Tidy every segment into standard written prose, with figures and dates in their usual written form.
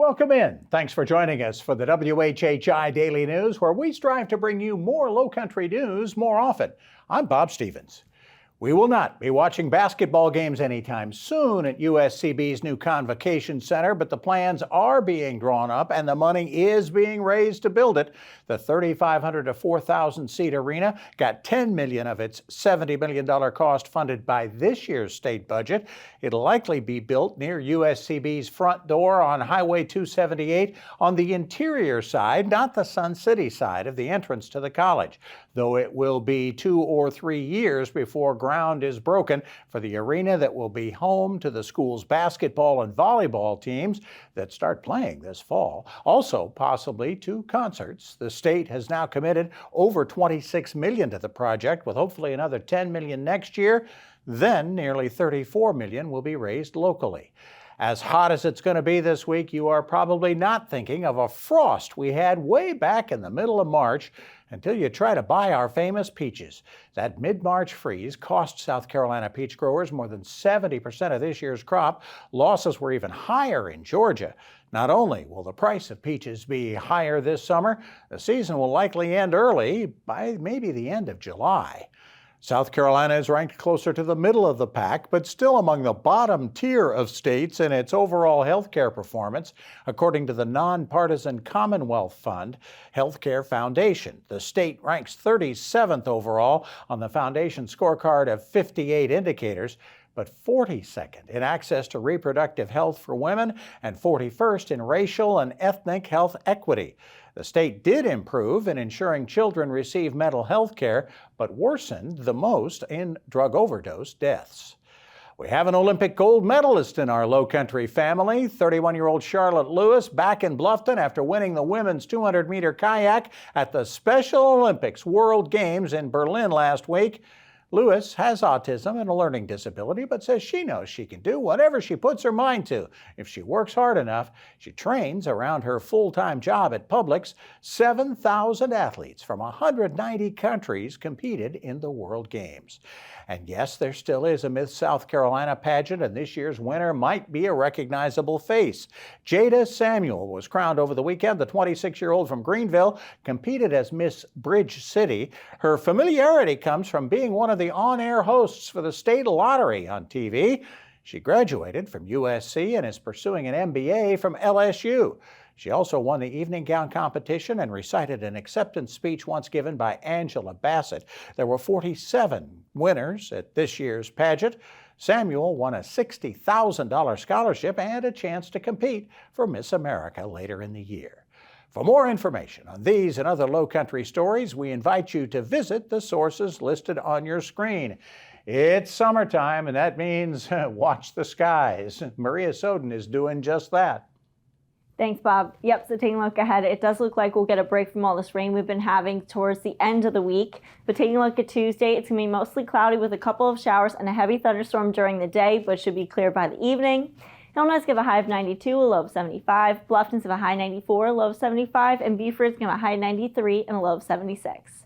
Welcome in. Thanks for joining us for the WHHI Daily News, where we strive to bring you more Lowcountry news more often. I'm Bob Stevens. We will not be watching basketball games anytime soon at USCB's new Convocation Center, but the plans are being drawn up and the money is being raised to build it. The 3,500 to 4,000 seat arena got $10 million of its $70 million cost funded by this year's state budget. It'll likely be built near USCB's front door on Highway 278 on the interior side, not the Sun City side of the entrance to the college, though it will be 2 or 3 years before ground is broken for the arena that will be home to the school's basketball and volleyball teams that start playing this fall. Also, possibly to concerts. The state has now committed over $26 million to the project, with hopefully another $10 million next year. Then nearly $34 million will be raised locally. As hot as it's going to be this week, you are probably not thinking of a frost we had way back in the middle of March until you try to buy our famous peaches. That mid-March freeze cost South Carolina peach growers more than 70% of this year's crop. Losses were even higher in Georgia. Not only will the price of peaches be higher this summer, the season will likely end early by maybe the end of July. South Carolina is ranked closer to the middle of the pack, but still among the bottom tier of states in its overall healthcare performance, according to the nonpartisan Commonwealth Fund Healthcare Foundation. The state ranks 37th overall on the foundation scorecard of 58 indicators, but 42nd in access to reproductive health for women and 41st in racial and ethnic health equity. The state did improve in ensuring children receive mental health care, but worsened the most in drug overdose deaths. We have an Olympic gold medalist in our Lowcountry family. 31-year-old Charlotte Lewis back in Bluffton after winning the women's 200-meter kayak at the Special Olympics World Games in Berlin last week. Lewis has autism and a learning disability, but says she knows she can do whatever she puts her mind to. If she works hard enough, she trains around her full-time job at Publix. 7,000 athletes from 190 countries competed in the World Games. And yes, there still is a Miss South Carolina pageant, and this year's winner might be a recognizable face. Jada Samuel was crowned over the weekend. The 26-year-old from Greenville competed as Miss Bridge City. Her familiarity comes from being one of the on-air hosts for the state lottery on TV. She graduated from USC and is pursuing an MBA from LSU. She also won the evening gown competition and recited an acceptance speech once given by Angela Bassett. There were 47 winners at this year's pageant. Samuel won a $60,000 scholarship and a chance to compete for Miss America later in the year. For more information on these and other Lowcountry stories, we invite you to visit the sources listed on your screen. It's summertime, and that means watch the skies. Maria Soden is doing just that. Thanks, Bob. Yep, so taking a look ahead, it does look like we'll get a break from all this rain we've been having towards the end of the week. But taking a look at Tuesday, it's going to be mostly cloudy with a couple of showers and a heavy thunderstorm during the day, but should be clear by the evening. Hilton's going to have a high of 92, a low of 75. Bluffton's going to have a high 94, a low of 75. And Beaufort's going to have a high 93 and a low of 76.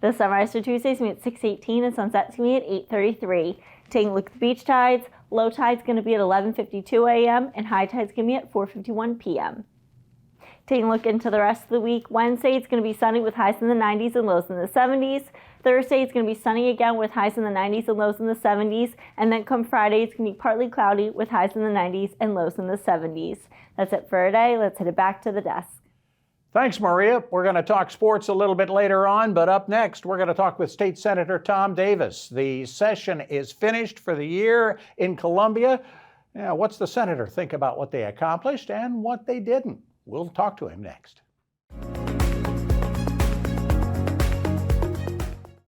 The sunrise for Tuesday is going to be at 6:18 and sunset's going to be at 8:33. Taking a look at the beach tides, low tide's going to be at 11:52 a.m. and high tide's going to be at 4:51 p.m. Taking a look into the rest of the week, Wednesday it's going to be sunny with highs in the 90s and lows in the 70s. Thursday it's going to be sunny again with highs in the 90s and lows in the 70s. And then come Friday it's going to be partly cloudy with highs in the 90s and lows in the 70s. That's it for today. Let's head it back to the desk. Thanks, Maria. We're going to talk sports a little bit later on, but up next, we're going to talk with State Senator Tom Davis. The session is finished for the year in Columbia. What's the senator think about what they accomplished and what they didn't? We'll talk to him next.